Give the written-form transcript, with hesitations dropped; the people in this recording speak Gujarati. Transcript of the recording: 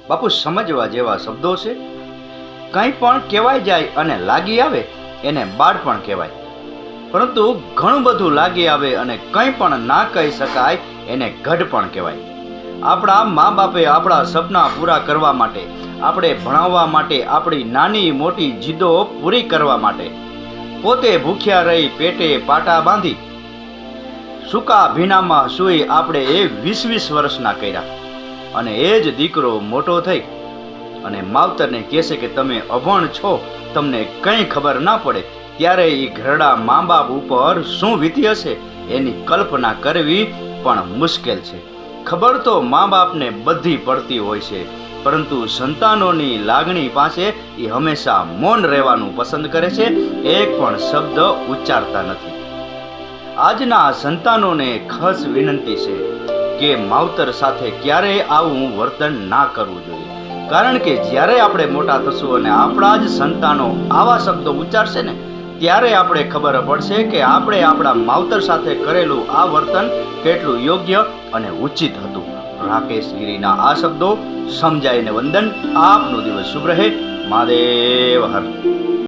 બાપુ સમજવા જેવા શબ્દો છે. કંઈ પણ કહેવાય જાય અને લાગી આવે એને બાળપણ કહેવાય, પરંતુ ઘણું બધું લાગી આવે અને કંઈ પણ ના કહી શકાય એને ગઢપણ કહેવાય. આપણા મા બાપે આપણા સપના પૂરા કરવા માટે, આપણે ભણાવવા માટે, આપણી નાની મોટી જીદો પૂરી કરવા માટે પોતે ભૂખ્યા રહી પેટે પાટા બાંધી સૂકા ભીનામાં સૂઈ આપણે 20 વર્ષના કર્યા. અને એ જ દીકરો મોટો થઈ અને માવતરને કહેશે કે તમે અભણ છો, તમને કંઈ ખબર ના પડે, ત્યારે એ ઘરડા મા બાપ ઉપર શું વીતી હશે એની કલ્પના કરવી પણ મુશ્કેલ છે. ખબર તો મા બાપને બધી પડતી હોય છે, પરંતુ સંતાનોની લાગણી પાસે એ હંમેશા મૌન રહેવાનું પસંદ કરે છે, એક પણ શબ્દ ઉચ્ચારતા નથી. આજના સંતાનોને ખાસ વિનંતી છે કે માવતર સાથે ક્યારેય આવું વર્તન ના કરવું જોઈએ, કારણ કે જ્યારે આપણે મોટા થશું અને આપણા જ સંતાનો આવા શબ્દો ઉચ્ચારશે ને, ત્યારે આપણે ખબર પડશે કે આપણે આપણા માવતર સાથે કરેલું આ વર્તન કેટલું યોગ્ય અને ઉચિત હતું. રાકેશ ગીરીના આ શબ્દો સમજાઈને વંદન. આપનો દિવસ શુભ રહે. મહાદેવ હર.